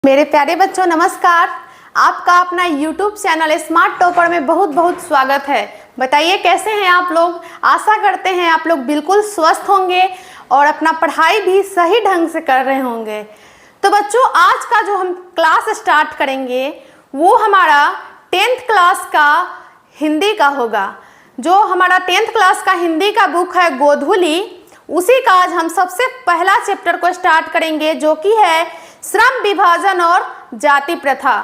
मेरे प्यारे बच्चों नमस्कार। आपका अपना YouTube चैनल स्मार्ट टॉपर में बहुत बहुत स्वागत है। बताइए कैसे हैं आप लोग। आशा करते हैं आप लोग बिल्कुल स्वस्थ होंगे और अपना पढ़ाई भी सही ढंग से कर रहे होंगे। तो बच्चों आज का जो हम क्लास स्टार्ट करेंगे वो हमारा 10th क्लास का हिंदी का होगा। जो हमारा 10th क्लास का हिंदी का बुक है गोधूली, उसी का आज हम सबसे पहला चैप्टर को स्टार्ट करेंगे जो कि है श्रम विभाजन और जाति प्रथा,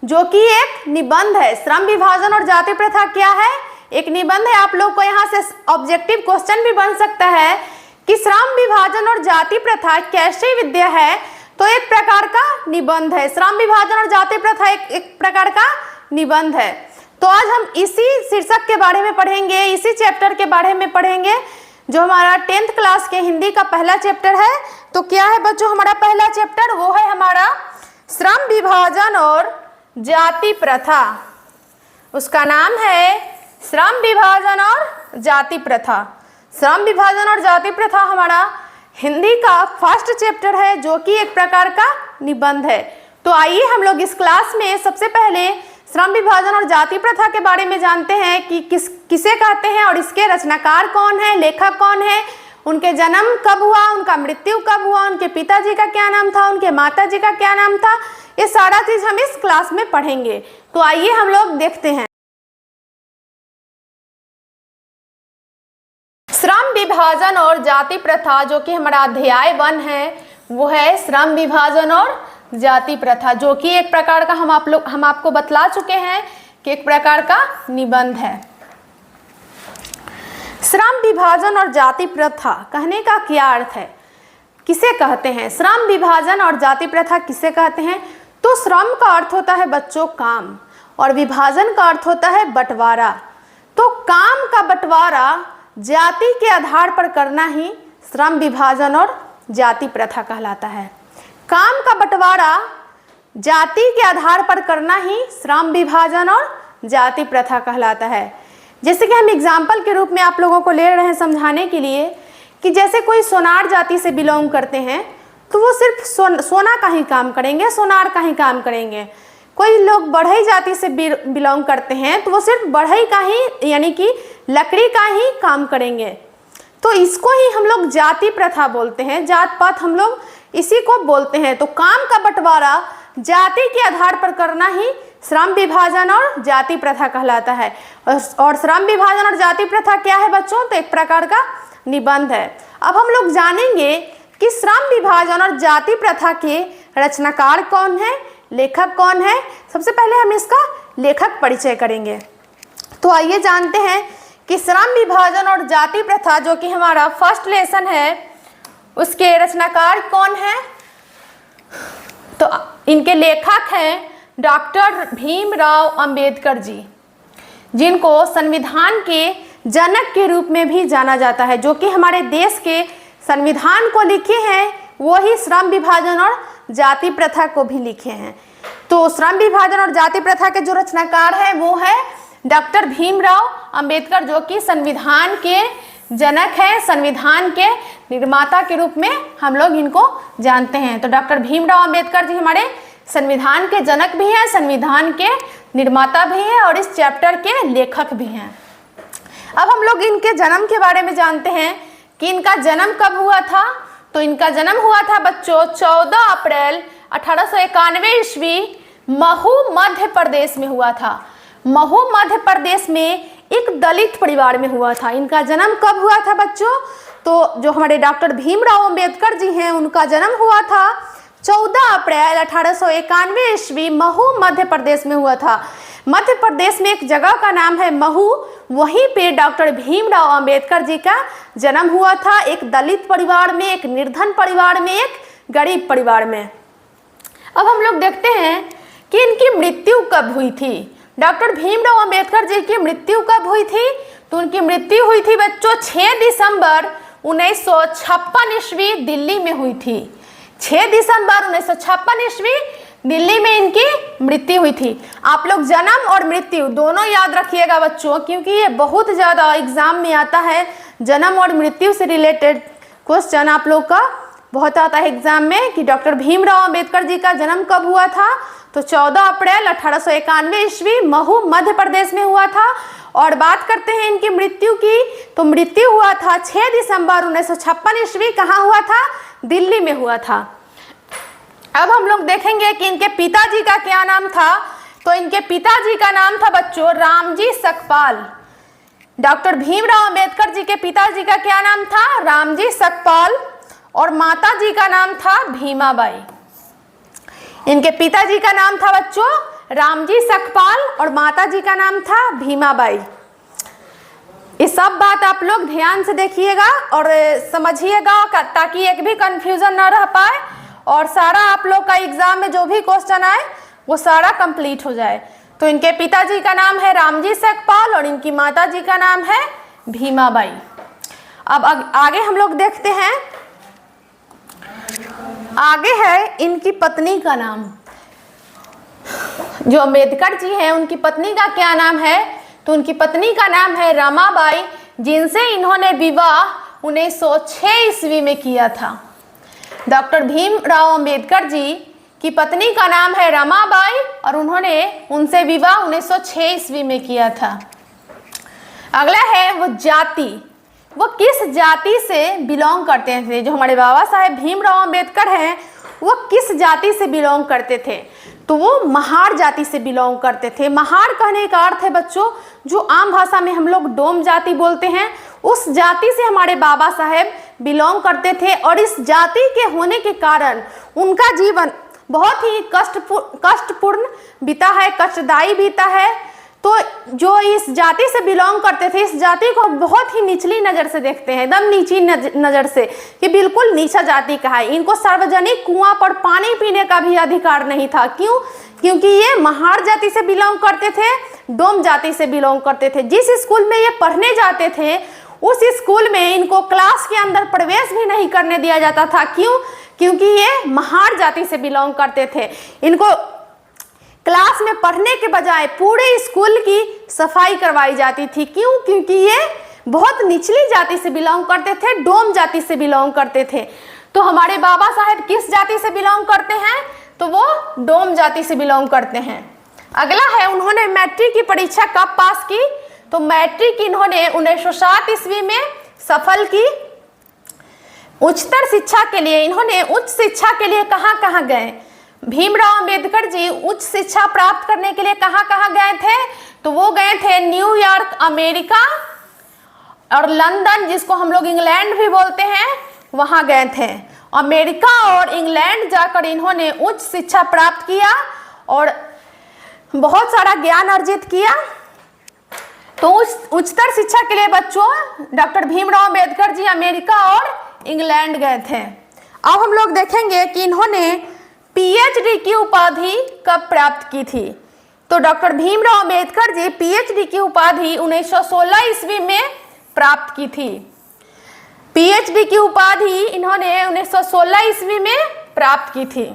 जो कि एक निबंध है। श्रम विभाजन और जाति प्रथा क्या है? एक निबंध है। आप लोग को यहाँ से ऑब्जेक्टिव क्वेश्चन भी बन सकता है कि श्रम विभाजन और जाति प्रथा कैसी विद्या है, तो एक प्रकार का निबंध है। श्रम विभाजन और जाति प्रथा एक प्रकार का निबंध है। तो आज हम इसी शीर्षक के बारे में पढ़ेंगे, इसी चैप्टर के बारे में पढ़ेंगे जो हमारा 10th क्लास के हिंदी का पहला चैप्टर है। तो क्या है बच्चों हमारा पहला चैप्टर? वो है हमारा श्रम विभाजन और जाति प्रथा। उसका नाम है श्रम विभाजन और जाति प्रथा। श्रम विभाजन और जाति प्रथा हमारा हिंदी का फर्स्ट चैप्टर है जो कि एक प्रकार का निबंध है। तो आइए हम लोग इस क्लास में सबसे पहले श्रम विभाजन और जाति प्रथा के बारे में जानते हैं कि किसे कहते हैं और इसके रचनाकार कौन है, लेखक कौन है, उनके जन्म कब हुआ, उनका मृत्यु कब हुआ, उनके पिताजी का क्या नाम था, उनके माताजी का क्या नाम था। ये सारा चीज हम इस क्लास में पढ़ेंगे। तो आइए हम लोग देखते हैं। श्रम विभाजन और जाति प्रथा जो कि हमारा अध्याय 1 है वो है श्रम विभाजन और जाति प्रथा, जो कि एक प्रकार का हम आपको बतला चुके हैं कि एक प्रकार का निबंध है। श्रम विभाजन और जाति प्रथा कहने का क्या अर्थ है, किसे कहते हैं? श्रम विभाजन और जाति प्रथा किसे कहते हैं? तो श्रम का अर्थ होता है बच्चों काम और विभाजन का अर्थ होता है बंटवारा। तो काम का बंटवारा जाति के आधार पर करना ही श्रम विभाजन और जाति प्रथा कहलाता है। काम का बंटवारा जाति के आधार पर करना ही श्रम विभाजन और जाति प्रथा कहलाता है। जैसे कि हम एग्जाम्पल के रूप में आप लोगों को ले रहे हैं समझाने के लिए कि जैसे कोई सोनार जाति से बिलोंग करते हैं तो वो सिर्फ सोना का ही काम करेंगे, सोनार का ही काम करेंगे। कोई लोग बढ़ई जाति से बिलोंग करते हैं तो वो सिर्फ बढ़ई का ही यानी कि लकड़ी का ही काम करेंगे। तो इसको ही हम लोग जाति प्रथा बोलते हैं, जात पात हम लोग इसी को बोलते हैं। तो काम का बंटवारा जाति के आधार पर करना ही श्रम विभाजन और जाति प्रथा कहलाता है। और श्रम विभाजन और जाति प्रथा क्या है बच्चों? तो एक प्रकार का निबंध है। अब हम लोग जानेंगे कि श्रम विभाजन और जाति प्रथा के रचनाकार कौन है, लेखक कौन है। सबसे पहले हम इसका लेखक परिचय करेंगे। तो आइए जानते हैं कि श्रम विभाजन और जाति प्रथा जो कि हमारा फर्स्ट लेसन है उसके रचनाकार कौन है। तो इनके लेखक हैं डॉक्टर भीमराव अंबेडकर जी, जिनको संविधान के जनक के रूप में भी जाना जाता है। जो कि हमारे देश के संविधान को लिखे हैं वो ही श्रम विभाजन और जाति प्रथा को भी लिखे हैं। तो श्रम विभाजन और जाति प्रथा के जो रचनाकार हैं वो है डॉक्टर भीमराव अंबेडकर, जो कि संविधान के जनक हैं, संविधान के निर्माता के रूप में हम लोग इनको जानते हैं। तो डॉक्टर भीमराव अंबेडकर जी हमारे संविधान के जनक भी हैं, संविधान के निर्माता भी हैं और इस चैप्टर के लेखक भी हैं। अब हम लोग इनके जन्म के बारे में जानते हैं कि इनका जन्म कब हुआ था। तो इनका जन्म हुआ था बच्चों 14 अप्रैल 1891 ईस्वी महू मध्य प्रदेश में हुआ था। महू मध्य प्रदेश में एक दलित परिवार में हुआ था। इनका जन्म कब हुआ था बच्चों? तो जो हमारे डॉक्टर भीमराव अंबेडकर जी हैं उनका जन्म हुआ था 14 अप्रैल 1891 ईस्वी महू मध्य प्रदेश में हुआ था। मध्य प्रदेश में एक जगह का नाम है महू, वहीं पे डॉक्टर भीमराव अंबेडकर जी का जन्म हुआ था। एक दलित परिवार में, एक निर्धन परिवार में, एक गरीब परिवार में। अब हम लोग देखते हैं कि इनकी मृत्यु कब हुई थी। डॉक्टर भीमराव अंबेडकर जी की मृत्यु कब हुई थी? तो उनकी मृत्यु हुई थी बच्चों 6 दिसंबर 1956 ईस्वी दिल्ली में हुई थी। 6 दिसंबर 1956 ईस्वी दिल्ली में इनकी मृत्यु हुई थी। आप लोग जन्म और मृत्यु दोनों याद रखिएगा बच्चों, क्योंकि ये बहुत ज़्यादा एग्जाम में आता है। जन्म और मृत्यु से रिलेटेड क्वेश्चन आप लोग का बहुत आता है एग्जाम में कि डॉक्टर भीमराव अंबेडकर जी का जन्म कब हुआ था, तो 14 अप्रैल 1891 ईस्वी महू मध्य प्रदेश में हुआ था। और बात करते हैं इनकी मृत्यु की, तो मृत्यु हुआ था 6 दिसंबर 1956 ईस्वी। कहाँ हुआ था? दिल्ली में हुआ था। अब हम लोग देखेंगे कि इनके पिताजी का क्या नाम था। तो इनके पिताजी का नाम था बच्चों रामजी सकपाल। डॉक्टर भीमराव अंबेडकर जी के पिताजी का क्या नाम था? रामजी सकपाल। और माता जी का नाम था भीमाबाई। इनके पिताजी का नाम था बच्चों रामजी सकपाल और माता जी का नाम था भीमाबाई। ये सब बात आप लोग ध्यान से देखिएगा और समझिएगा ताकि एक भी कंफ्यूजन ना रह पाए और सारा आप लोग का एग्जाम में जो भी क्वेश्चन आए वो सारा कंप्लीट हो जाए। तो इनके पिताजी का नाम है रामजी सकपाल और इनकी माता जी का नाम है भीमाबाई। अब आगे हम लोग देखते हैं, आगे है इनकी पत्नी का नाम। जो अंबेडकर जी हैं उनकी पत्नी का क्या नाम है? तो उनकी पत्नी का नाम है रमाबाई, जिनसे इन्होंने विवाह 1906 ईस्वी में किया था। डॉक्टर भीमराव अंबेडकर जी की पत्नी का नाम है रमाबाई और उन्होंने उनसे विवाह 1906 ईस्वी में किया था। अगला है वो जाति, वो किस जाति से बिलोंग करते थे। जो हमारे बाबा साहेब भीमराव अंबेडकर हैं वो किस जाति से बिलोंग करते थे? तो वो महार जाति से बिलोंग करते थे। महार कहने का अर्थ है बच्चों जो आम भाषा में हम लोग डोम जाति बोलते हैं, उस जाति से हमारे बाबा साहेब बिलोंग करते थे। और इस जाति के होने के कारण उनका जीवन बहुत ही कष्टपूर्ण बीता है, कष्टदायी बीता है। तो जो इस जाति से बिलोंग करते थे इस जाति को बहुत ही निचली नज़र से देखते हैं, एकदम नीची नज़र से, कि बिल्कुल नीचा जाति का है। इनको सार्वजनिक कुआं पर पानी पीने का भी अधिकार नहीं था। क्यों? क्योंकि ये महार जाति से बिलोंग करते थे, डोम जाति से बिलोंग करते थे। जिस स्कूल में ये पढ़ने जाते थे उस स्कूल में इनको क्लास के अंदर प्रवेश भी नहीं करने दिया जाता था। क्यों? क्योंकि ये महार जाति से बिलोंग करते थे। इनको क्लास में पढ़ने के बजाय पूरे स्कूल की सफाई करवाई जाती थी। क्यों? क्योंकि ये बहुत निचली जाति से बिलोंग करते थे, डोम जाति से बिलोंग करते थे। तो हमारे बाबा साहेब किस जाति से बिलोंग करते हैं? तो वो डोम जाति से बिलोंग करते हैं। अगला है उन्होंने मैट्रिक की परीक्षा कब पास की? तो मैट्रिक इन्होंने 1907 ईस्वी में सफल की। उच्चतर शिक्षा के लिए इन्होंने उच्च शिक्षा के लिए कहाँ गए? भीमराव अंबेडकर जी उच्च शिक्षा प्राप्त करने के लिए कहाँ गए थे? तो वो गए थे न्यूयॉर्क अमेरिका और लंदन, जिसको हम लोग इंग्लैंड भी बोलते हैं, वहाँ गए थे। अमेरिका और इंग्लैंड जाकर इन्होंने उच्च शिक्षा प्राप्त किया और बहुत सारा ज्ञान अर्जित किया। तो उच्चतर शिक्षा के लिए बच्चों डॉक्टर भीमराव अंबेडकर जी अमेरिका और इंग्लैंड गए थे। अब हम लोग देखेंगे कि इन्होंने पीएचडी की उपाधि कब प्राप्त की थी। तो डॉक्टर भीमराव अंबेडकर जी पीएचडी की उपाधि 1916 ईस्वी में प्राप्त की थी। पीएचडी की उपाधि इन्होंने 1916 ईस्वी में प्राप्त की थी।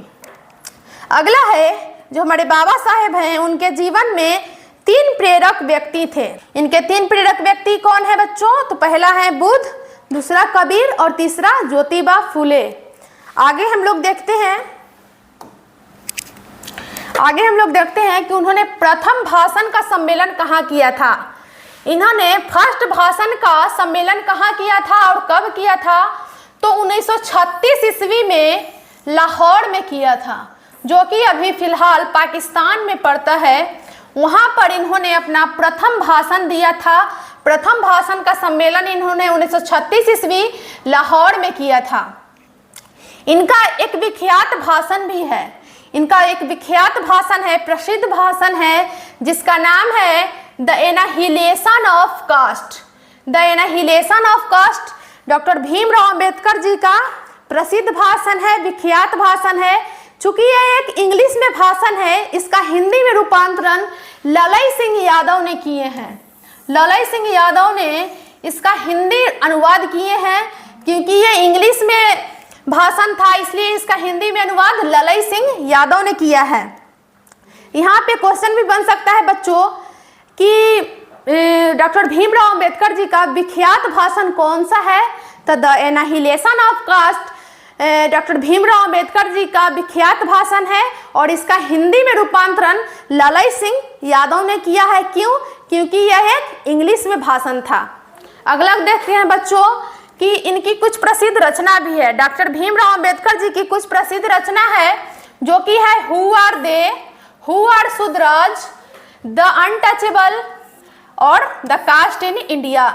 अगला है जो हमारे बाबा साहेब हैं उनके जीवन में 3 प्रेरक व्यक्ति थे। इनके 3 प्रेरक व्यक्ति कौन है बच्चों? तो पहला है बुद्ध, दूसरा कबीर और तीसरा ज्योतिबा फुले। आगे हम लोग देखते हैं कि उन्होंने प्रथम भाषण का सम्मेलन कहाँ किया था। इन्होंने फर्स्ट भाषण का सम्मेलन कहाँ किया था और कब किया था? तो 1936 ईस्वी में लाहौर में किया था, जो कि अभी फिलहाल पाकिस्तान में पड़ता है। वहाँ पर इन्होंने अपना प्रथम भाषण दिया था। प्रथम भाषण का सम्मेलन इन्होंने 1936 ईस्वी लाहौर में किया था। इनका एक विख्यात भाषण भी है, प्रसिद्ध भाषण है, जिसका नाम है the annihilation of caste. The annihilation of caste doctor Bhimrao Ambedkar ji का प्रसिद्ध भाषण है, विख्यात भाषण है। चूंकि यह एक इंग्लिश में भाषण है, इसका हिंदी में रूपांतरण ललई सिंह यादव ने किए हैं। ललई सिंह यादव ने इसका हिंदी अनुवाद किए हैं। क्योंकि ये इंग्लिश में भाषण था इसलिए इसका हिंदी में अनुवाद ललई सिंह यादव ने किया है। यहाँ पे क्वेश्चन भी बन सकता है बच्चों कि डॉक्टर भीमराव अंबेडकर जी का विख्यात भाषण कौन सा है? तो the annihilation of caste doctor Bhimrao Ambedkar ji का विख्यात भाषण है और इसका हिंदी में रूपांतरण लालई सिंह यादव ने किया है। क्यों? क्योंकि यह एक इंग्लिश में भाषण था। अगला देखते हैं बच्चों कि इनकी कुछ प्रसिद्ध रचना भी है। डॉक्टर भीमराव अंबेडकर जी की कुछ प्रसिद्ध रचना है जो कि है who are they, who are Shudras, the untouchable और the caste in India.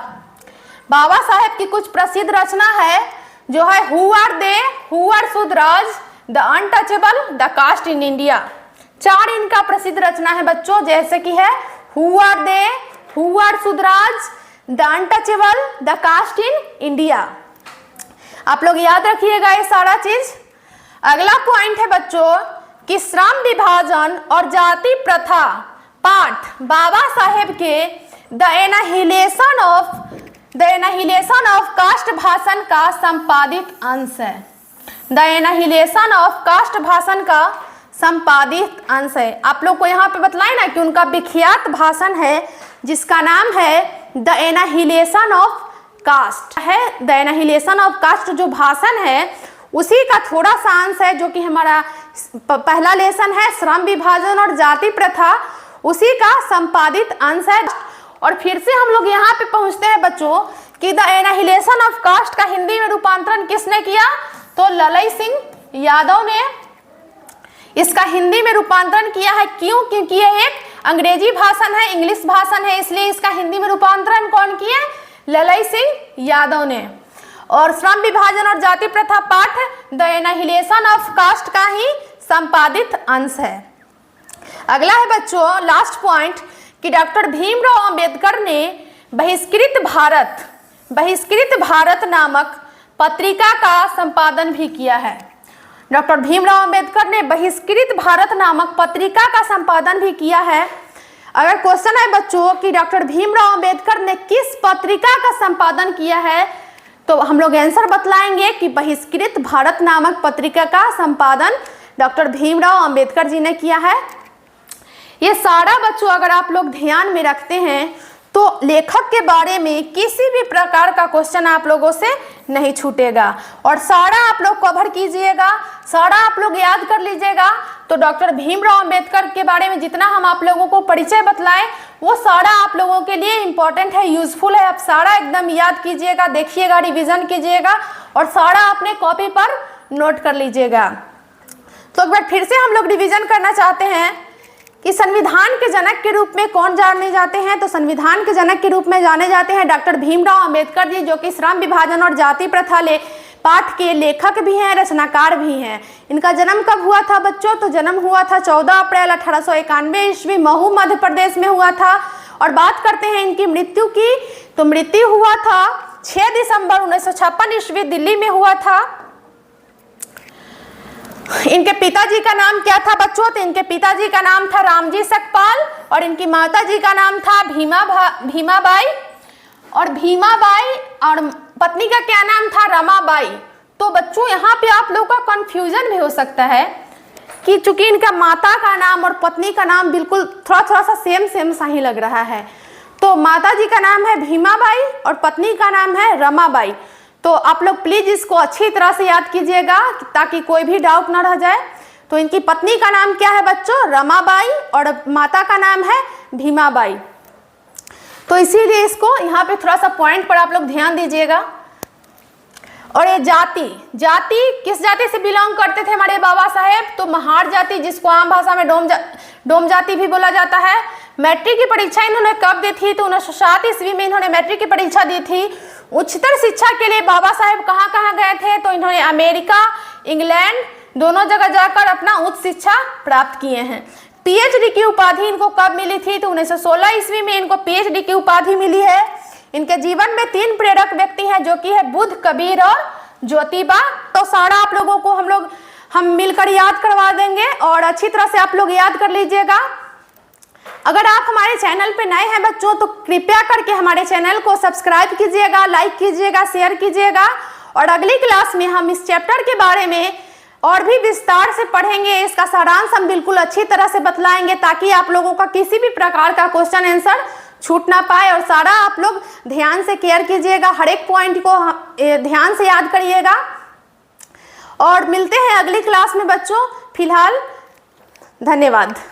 Baba Saheb की कुछ प्रसिद्ध रचना है जो है who are they, who are Shudras, the untouchable, the caste in India. 4 इनका प्रसिद्ध रचना है बच्चों, जैसे कि है who are they, who are Shudras, the untouchable, the caste in India. आप लोग याद रखिएगा ये सारा चीज। अगला पॉइंट है बच्चों कि श्रम विभाजन और जाति प्रथा पाठ बाबा साहेब के द एनाहिलेशन ऑफ कास्ट भाषण का संपादित अंश है। द एनाहिलेशन ऑफ कास्ट भाषण का संपादित अंश है। आप लोग को यहाँ पे बतलाए ना कि उनका विख्यात भाषण है जिसका नाम है द एनाहिलेशन ऑफ कास्ट है। द एनाहिलेशन ऑफ कास्ट जो भाषण है उसी का थोड़ा सा अंश है जो कि हमारा पहला लेसन है श्रम विभाजन और जाति प्रथा, उसी का संपादित अंश है। और फिर से हम लोग यहाँ पे पहुँचते हैं बच्चों कि द एनाहिलेशन ऑफ कास्ट का हिंदी में रूपांतरण किसने किया? तो लालई सिंह यादव ने इसका हिंदी में रूपांतरण किया है। क्यों? क्योंकि यह एक अंग्रेजी भाषण है, इंग्लिश भाषण है, इसलिए इसका हिंदी में रूपांतरण कौन किया? लालई सिंह यादव ने। और श्रम विभाजन और जाति प्रथा पाठ द एनाहिलेशन ऑफ कास्ट का ही संपादित अंश है। अगला है बच्चों लास्ट पॉइंट कि डॉक्टर भीमराव अंबेडकर ने बहिष्कृत भारत नामक पत्रिका का संपादन भी किया है। डॉक्टर भीमराव अंबेडकर ने बहिष्कृत भारत नामक पत्रिका का संपादन भी किया है। अगर क्वेश्चन है बच्चों कि डॉक्टर भीमराव अंबेडकर ने किस पत्रिका का संपादन किया है तो हम लोग आंसर बतलाएंगे कि बहिष्कृत भारत नामक पत्रिका का संपादन डॉक्टर भीमराव अंबेडकर जी ने किया है। ये सारा बच्चों अगर आप लोग ध्यान में रखते हैं तो लेखक के बारे में किसी भी प्रकार का क्वेश्चन आप लोगों से नहीं छूटेगा और सारा आप लोग कवर कीजिएगा, सारा आप लोग याद कर लीजिएगा। तो डॉक्टर भीमराव अंबेडकर के बारे में जितना हम आप लोगों को परिचय बतलाएं वो सारा आप लोगों के लिए इम्पोर्टेंट है, यूजफुल है। आप सारा एकदम याद कीजिएगा, देखिएगा, रिविजन कीजिएगा और सारा अपने कॉपी पर नोट कर लीजिएगा। तो एक बार फिर से हम लोग रिविजन करना चाहते हैं कि संविधान के जनक के रूप में कौन जाने जाते हैं। तो संविधान के जनक के रूप में जाने जाते हैं डॉक्टर भीमराव अंबेडकर जी, जो कि श्रम विभाजन और जाति प्रथा पाठ के लेखक भी हैं, रचनाकार भी हैं। इनका जन्म कब हुआ था बच्चों? तो जन्म हुआ था 14 अप्रैल 1891 ईस्वी महू मध्य प्रदेश में हुआ था। और बात करते हैं इनकी मृत्यु की, तो मृत्यु हुआ था 6 दिसंबर 1956 ईस्वी दिल्ली में हुआ था। इनके पिताजी का नाम क्या था बच्चों? तो इनके पिताजी का नाम था रामजी सकपाल और इनकी माताजी का नाम था भीमाबाई और पत्नी का क्या नाम था? रमाबाई। तो बच्चों यहाँ पे आप लोगों का कंफ्यूजन भी हो सकता है कि चूंकि इनका माता का नाम और पत्नी का नाम बिल्कुल थोड़ा सा सेम सा ही लग रहा है। तो माताजी का नाम है भीमाबाई और पत्नी का नाम है रमाबाई। तो आप लोग प्लीज इसको अच्छी तरह से याद कीजिएगा ताकि कोई भी डाउट ना रह जाए। तो इनकी पत्नी का नाम क्या है बच्चों? रमाबाई और माता का नाम है भीमाबाई। तो इसीलिए इसको यहाँ पे थोड़ा सा पॉइंट पर आप लोग ध्यान दीजिएगा। और ये जाति किस जाति से बिलोंग करते थे हमारे बाबा साहेब? तो महार जाति, जिसको आम भाषा में डोम जाति भी बोला जाता है। मैट्रिक की परीक्षा इन्होंने कब दी थी? तो 1907 ईस्वी में इन्होंने मैट्रिक की परीक्षा दी थी। उच्चतर शिक्षा के लिए बाबा साहेब कहाँ गए थे? तो इन्होंने अमेरिका, इंग्लैंड दोनों जगह जाकर अपना उच्च शिक्षा प्राप्त किए हैं। पीएचडी की उपाधि इनको कब मिली थी? तो 1916 ईस्वी में इनको पीएचडी की उपाधि मिली है। इनके जीवन में 3 प्रेरक व्यक्ति हैं जो कि है बुद्ध, कबीर और ज्योतिबा। तो सारा आप लोगों को हम मिलकर याद करवा देंगे और अच्छी तरह से आप लोग याद कर लीजिएगा। अगर आप हमारे चैनल पे नए हैं बच्चों तो कृपया करके हमारे चैनल को सब्सक्राइब कीजिएगा, लाइक कीजिएगा, शेयर कीजिएगा। और अगली क्लास में हम इस चैप्टर के बारे में और भी विस्तार से पढ़ेंगे। इसका सारांश हम बिल्कुल अच्छी तरह से बतलाएंगे ताकि आप लोगों का किसी भी प्रकार का क्वेश्चन आंसर छूट ना पाए। और सारा आप लोग ध्यान से केयर कीजिएगा, हर एक पॉइंट को ध्यान से याद करिएगा। और मिलते हैं अगली क्लास में बच्चों। फिलहाल धन्यवाद।